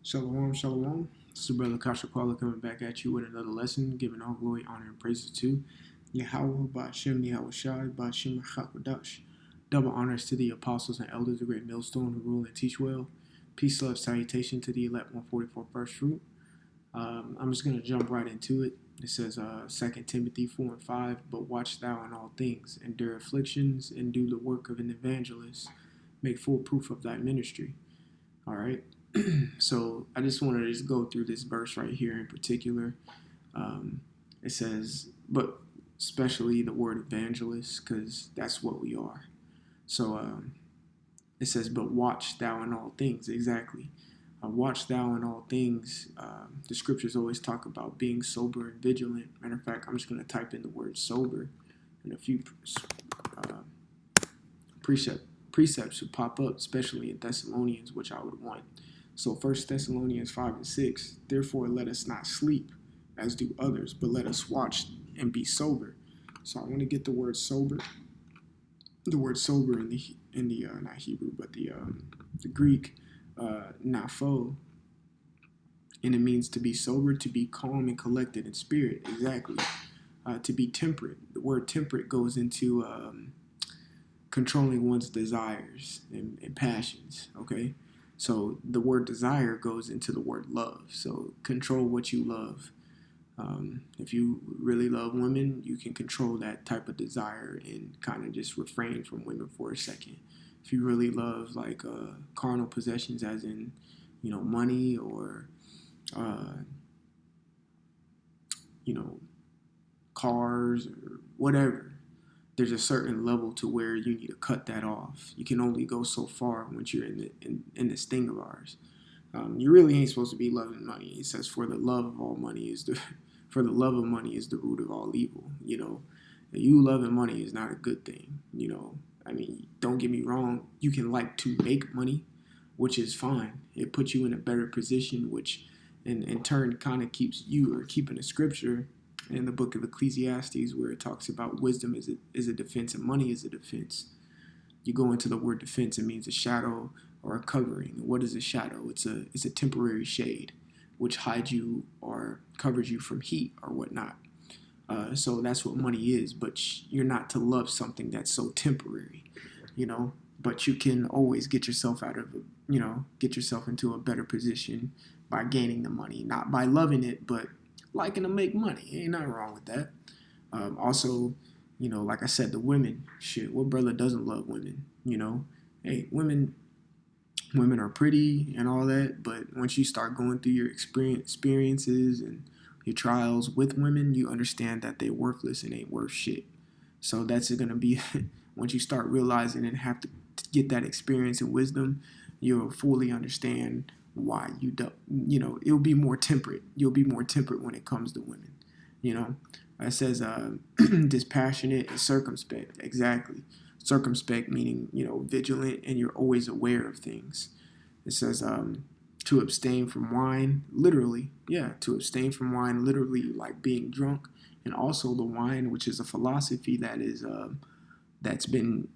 Shalom, shalom. This is Brother Kasha Kwala coming back at you with another lesson, giving all glory, honor, and praises to Yahweh, Ba'ashem, Yahweh Shai, Ba'ashem, Chakadash. Double honors to the apostles and elders, the great millstone who rule and teach well. Peace, love, salutation to the elect 144 first fruit. I'm just going to jump right into it. It says 2 Timothy 4 and 5, but watch thou in all things, endure afflictions, and do the work of an evangelist. Make full proof of thy ministry. All right. So I just wanted to just go through this verse right here in particular. It says, but especially the word evangelist, because that's what we are. So it says, but watch thou in all things. Exactly. Watch thou in all things. The scriptures always talk about being sober and vigilant. Matter of fact, I'm just going to type in the word sober, and a few precepts should pop up, especially in Thessalonians, which I would want. So 1 Thessalonians 5 and 6, therefore let us not sleep as do others, but let us watch and be sober. So I want to get the word sober. The word sober in the not Hebrew, but the Greek, napho, and it means to be sober, to be calm and collected in spirit. Exactly. To be temperate. The word temperate goes into controlling one's desires and passions. Okay. So the word desire goes into the word love. So control what you love. If you really love women, you can control that type of desire and kind of just refrain from women for a second. If you really love like carnal possessions, as in, money or, cars or whatever, there's a certain level to where you need to cut that off. You can only go so far once you're in this thing of ours. You really ain't supposed to be loving money. It says, for the love of money is the root of all evil. You loving money is not a good thing. Don't get me wrong. You can like to make money, which is fine. It puts you in a better position, which in turn kind of keeps you, or keeping the scripture in the book of Ecclesiastes, where it talks about wisdom is a defense and money is a defense. You go into the word defense, it means a shadow or a covering. What is a shadow? It's a temporary shade, which hides you or covers you from heat or whatnot. So that's what money is, but you're not to love something that's so temporary, but you can always get yourself get yourself into a better position by gaining the money, not by loving it, but liking to make money. Ain't nothing wrong with that. Also, like I said, the women, shit, what brother doesn't love women? Hey, women are pretty and all that, but once you start going through your experiences and your trials with women, you understand that they're worthless and ain't worth shit. So that's going to be, once you start realizing and have to get that experience and wisdom, you'll fully understand why you don't, it'll be more temperate. You'll be more temperate when it comes to women. It says dispassionate and circumspect. Exactly. Circumspect meaning, vigilant, and you're always aware of things. It says to abstain from wine, literally. Yeah, to abstain from wine, literally like being drunk. And also the wine, which is a philosophy that is that's been,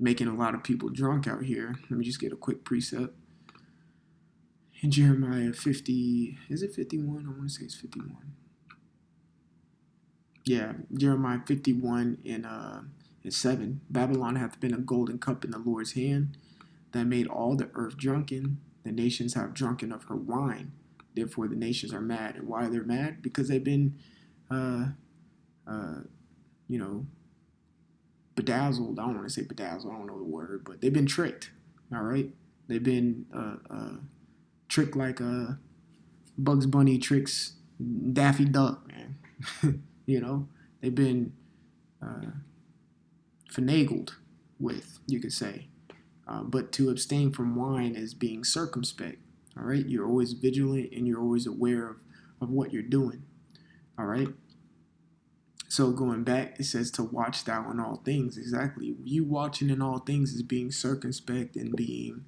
making a lot of people drunk out here. Let me just get a quick precept. In Jeremiah 50, is it 51? I want to say it's 51. Yeah, Jeremiah 51 and 7. Babylon hath been a golden cup in the Lord's hand that made all the earth drunken. The nations have drunken of her wine. Therefore the nations are mad. And why they're mad? Because they've been, bedazzled. I don't want to say bedazzled. I don't know the word, but they've been tricked. All right? They've been tricked like Bugs Bunny tricks Daffy Duck, man. They've been finagled with, you could say. But to abstain from wine is being circumspect. All right? You're always vigilant and you're always aware of what you're doing. All right? So going back, it says to watch thou in all things. Exactly. You watching in all things is being circumspect and being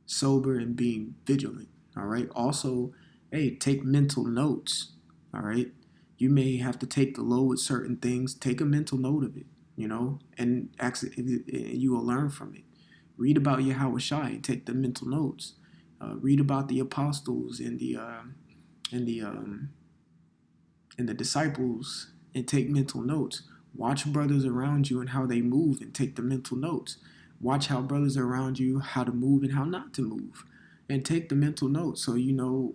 sober and being vigilant. All right? Also, hey, take mental notes. All right? You may have to take the low with certain things. Take a mental note of it, and you will learn from it. Read about Yahweh Shai and take the mental notes. Read about the apostles and and the and the disciples and take mental notes. Watch brothers around you and how they move and take the mental notes. Watch how brothers around you, how to move and how not to move, and take the mental notes so you know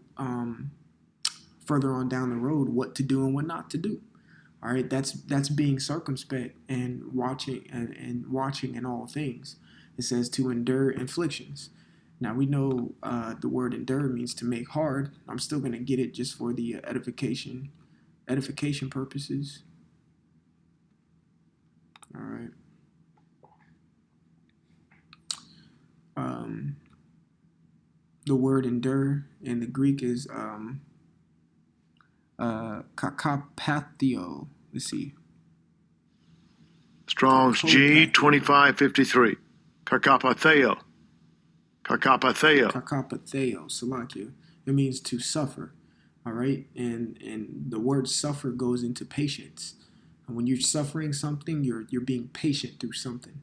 further on down the road what to do and what not to do. All right, that's being circumspect and watching in all things. It says to endure afflictions. Now we know the word endure means to make hard. I'm still gonna get it just for the edification purposes. All right. The word endure in the Greek is kakapathio. Let's see. Strong's G 2553. Kakapatheo. Kakapatheo. Kakapatheo. Salakia. It means to suffer. All right, and the word suffer goes into patience. And when you're suffering something, you're being patient through something.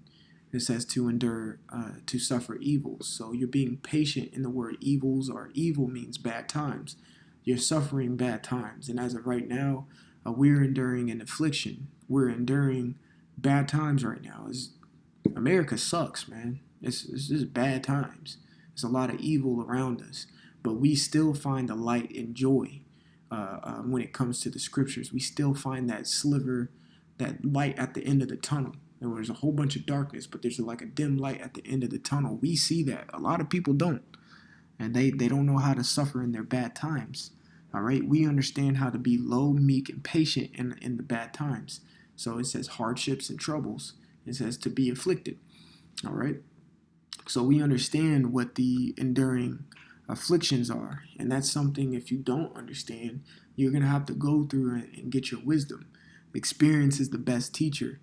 It says to endure, to suffer evils. So you're being patient in the word evils, or evil means bad times. You're suffering bad times. And as of right now, we're enduring an affliction. We're enduring bad times right now. America sucks, man. It's just bad times. There's a lot of evil around us. But we still find the light and joy when it comes to the scriptures. We still find that sliver, that light at the end of the tunnel. And there's a whole bunch of darkness, but there's like a dim light at the end of the tunnel. We see that. A lot of people don't. And they don't know how to suffer in their bad times. All right? We understand how to be low, meek, and patient in the bad times. So it says hardships and troubles. It says to be afflicted. All right? So we understand what the enduring afflictions are. And that's something, if you don't understand, you're going to have to go through and get your wisdom. Experience is the best teacher.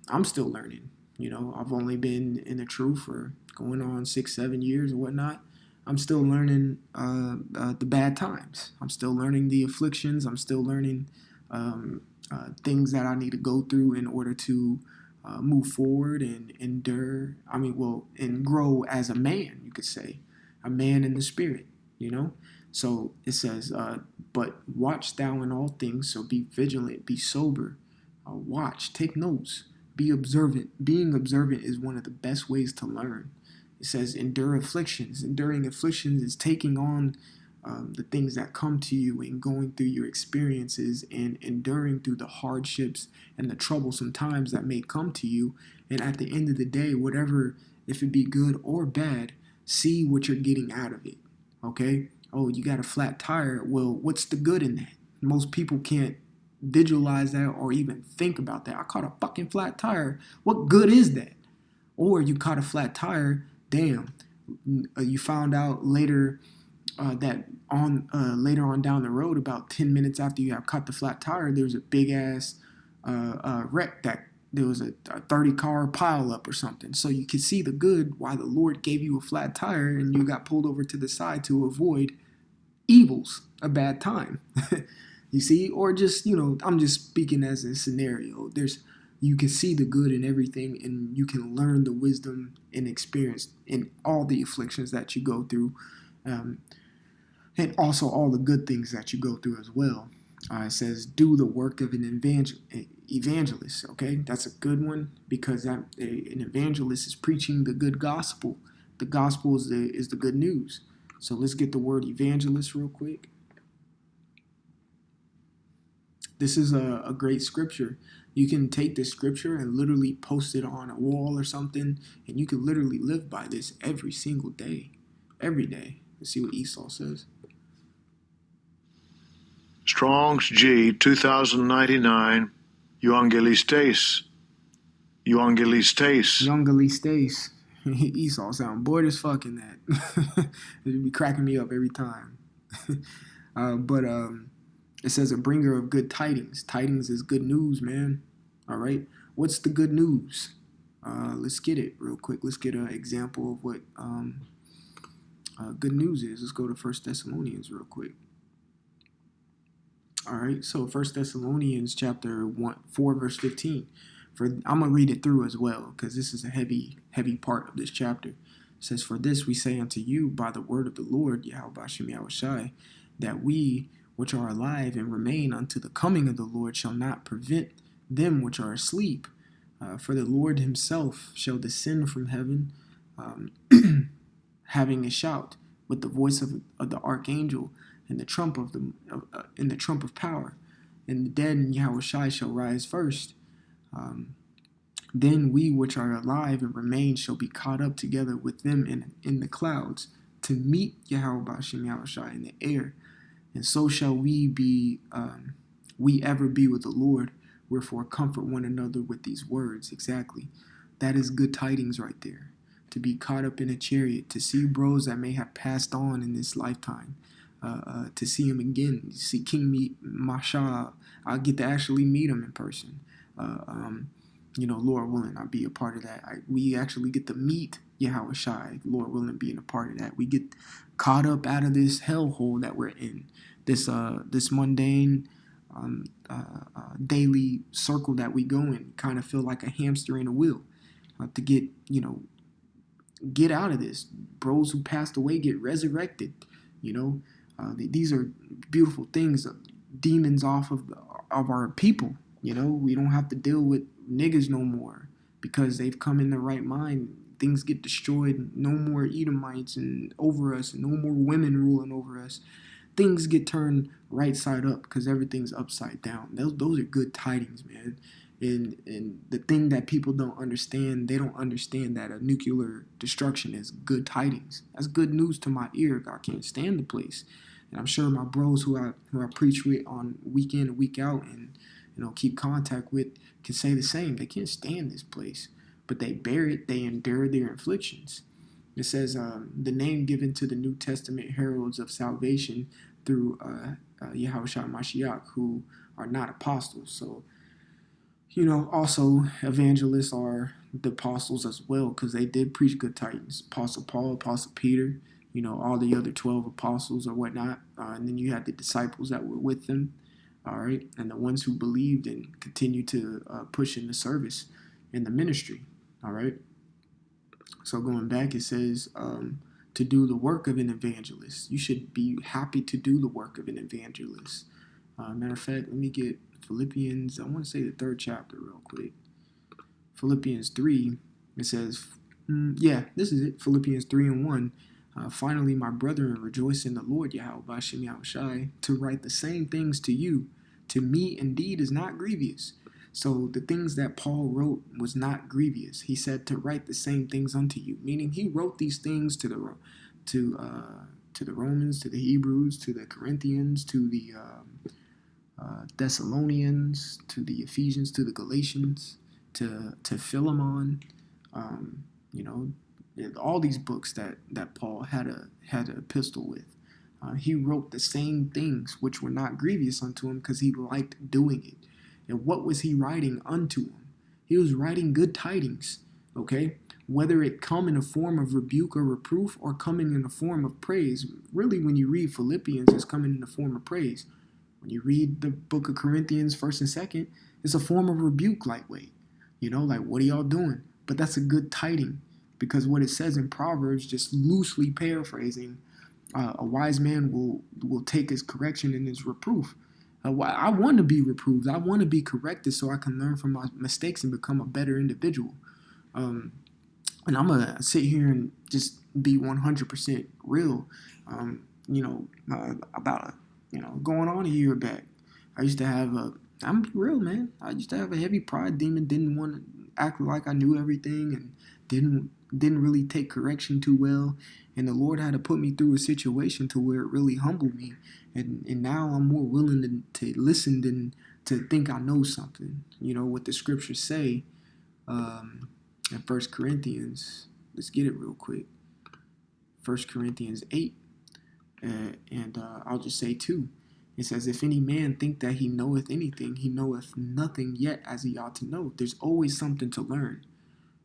I'm still learning. You know, I've only been in the truth for going on 6-7 years or whatnot. I'm still learning the bad times. I'm still learning the afflictions. I'm still learning things that I need to go through in order to move forward and endure. And grow as a man, you could say. A man in the spirit, you know? So it says, but watch thou in all things, so be vigilant, be sober. Watch, take notes, be observant. Being observant is one of the best ways to learn. It says endure afflictions. Enduring afflictions is taking on the things that come to you and going through your experiences and enduring through the hardships and the troublesome times that may come to you. And at the end of the day, whatever, if it be good or bad, see what you're getting out of it. Okay? Oh, you got a flat tire. Well, what's the good in that? Most people can't visualize that or even think about that. I caught a fucking flat tire. What good is that? Or you caught a flat tire. Damn. You found out later that later on down the road, about 10 minutes after you have caught the flat tire, there's a big ass wreck that there was a 30 car pile up or something. So you can see the good why the Lord gave you a flat tire and you got pulled over to the side to avoid evils, a bad time. You see, or just, I'm just speaking as a scenario. You can see the good in everything, and you can learn the wisdom and experience in all the afflictions that you go through, and also all the good things that you go through as well. It says, do the work of an evangelist. Okay, that's a good one, because an evangelist is preaching the good gospel. The gospel is the good news. So let's get the word evangelist real quick. This is a great scripture. You can take this scripture and literally post it on a wall or something, and you can literally live by this every single day. Every day. Let's see what Esau says. Strong's G 2099. Evangelistes. Evangelistes. Evangelistes. Esau sound bored as fuck in that. It'd be cracking me up every time. But it says a bringer of good tidings. Tidings is good news, man. All right. What's the good news? Let's get it real quick. Let's get an example of what good news is. Let's go to 1 Thessalonians real quick. All right. So 1 Thessalonians chapter 4, verse 15. I'm going to read it through as well, because this is a heavy part of this chapter. It says, for this we say unto you by the word of the Lord, Yahweh Shem Yahushai, that we which are alive and remain unto the coming of the Lord shall not prevent them which are asleep. For the Lord himself shall descend from heaven, having a shout, with the voice of the archangel, and the trump of power, and the dead in Yahushai shall rise first. Then we which are alive and remain shall be caught up together with them in the clouds to meet Yahweh Shem Yahushai in the air, and so shall we ever be with the Lord. Wherefore comfort one another with these words. Exactly, that is good tidings right there. To be caught up in a chariot, to see bros that may have passed on in this lifetime, to see him again, see King Masha. I'll get to actually meet him in person. Lord willing, I'll be a part of that. We actually get to meet Yahweh Shai, Lord willing, being a part of that. We get caught up out of this hellhole that we're in, this mundane daily circle that we go in. Kind of feel like a hamster in a wheel. To get out of this. Bros who passed away get resurrected. These are beautiful things. Demons off of our people. We don't have to deal with niggas no more because they've come in the right mind. Things get destroyed. No more Edomites and over us. No more women ruling over us. Things get turned right side up because everything's upside down. Those are good tidings, man. And the thing that people don't understand, they don't understand that a nuclear destruction is good tidings. That's good news to my ear. I can't stand the place. And I'm sure my bros who I preach with on week in and week out and keep contact with can say the same. They can't stand this place, but they bear it. They endure their afflictions. It says the name given to the New Testament heralds of salvation through Yahushua Mashiach, who are not apostles. So, also evangelists are the apostles as well, because they did preach good tidings. Apostle Paul, Apostle Peter, all the other 12 apostles or whatnot. And then you had the disciples that were with them. All right. And the ones who believed and continued to push in the service in the ministry. All right. So going back, it says to do the work of an evangelist. You should be happy to do the work of an evangelist. Matter of fact, let me get Philippians. I want to say the 3rd chapter real quick. Philippians 3. It says, this is it. Philippians 3:1. Finally, my brethren, rejoice in the Lord, Yahweh Shem Yahushai, to write the same things to you. To me, indeed, is not grievous. So the things that Paul wrote was not grievous. He said to write the same things unto you, meaning he wrote these things to the Romans, to the Hebrews, to the Corinthians, to the Thessalonians, to the Ephesians, to the Galatians, to Philemon, all these books that Paul had an epistle with. He wrote the same things which were not grievous unto him because he liked doing it. And what was he writing unto him? He was writing good tidings, okay? Whether it come in a form of rebuke or reproof or coming in a form of praise. Really, when you read Philippians, it's coming in the form of praise. When you read the book of Corinthians, 1st and 2nd, it's a form of rebuke lightweight. Like, what are y'all doing? But that's a good tiding because what it says in Proverbs, just loosely paraphrasing, a wise man will take his correction and his reproof. I want to be reproved. I want to be corrected so I can learn from my mistakes and become a better individual. And I'm going to sit here and just be 100% real, about, going on a year back. I used to have I'm real, man. I used to have a heavy pride demon, didn't want to act like I knew everything and didn't really take correction too well. And the Lord had to put me through a situation to where it really humbled me. And now I'm more willing to listen than to think I know something. What the scriptures say in 1 Corinthians. Let's get it real quick. 1 Corinthians 8. And I'll just say 2. It says, if any man think that he knoweth anything, he knoweth nothing yet as he ought to know. There's always something to learn.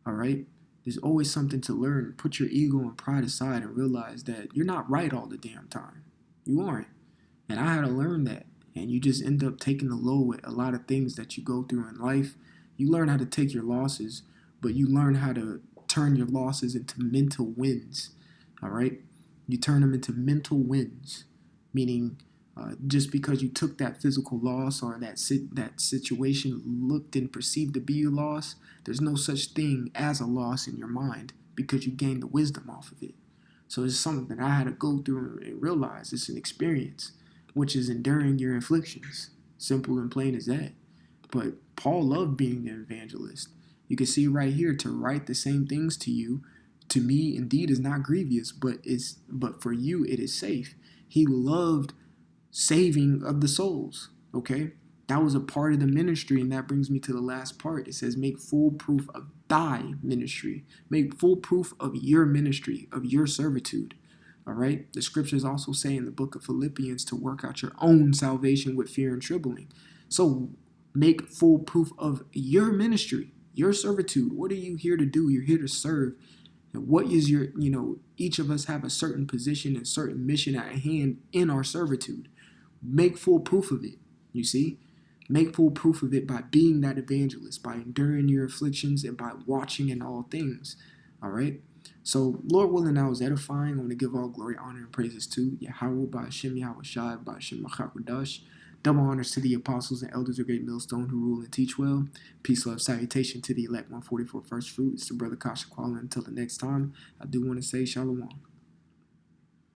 All right? There's always something to learn. Put your ego and pride aside and realize that you're not right all the damn time. You aren't. And I had to learn that. And you just end up taking the low with a lot of things that you go through in life. You learn how to take your losses, but you learn how to turn your losses into mental wins. All right? You turn them into mental wins, meaning just because you took that physical loss or that situation looked and perceived to be a loss, there's no such thing as a loss in your mind because you gained the wisdom off of it. So it's something that I had to go through and realize. It's an experience, which is enduring your afflictions. Simple and plain as that. But Paul loved being an evangelist. You can see right here, to write the same things to you, to me indeed is not grievous, but for you it is safe. He loved saving of the souls. Okay? That was a part of the ministry, and that brings me to the last part. It says, make full proof of thy ministry. Make full proof of your ministry, of your servitude. All right? The scriptures also say in the book of Philippians to work out your own salvation with fear and trembling. So make full proof of your ministry, your servitude. What are you here to do? You're here to serve. And what is your, each of us have a certain position and certain mission at hand in our servitude. Make full proof of it, you see? Make full proof of it by being that evangelist, by enduring your afflictions, and by watching in all things. All right? So, Lord willing, I was edifying. I want to give all glory, honor, and praises to Yahweh, Ba'ashem, Yahweh Shai, Ba'ashem, Machakodash. Double honors to the apostles and elders of Great Millstone who rule and teach well. Peace, love, salutation to the elect 144 first fruit. It's the brother Kasha Qualin. Until the next time, I do want to say shalom.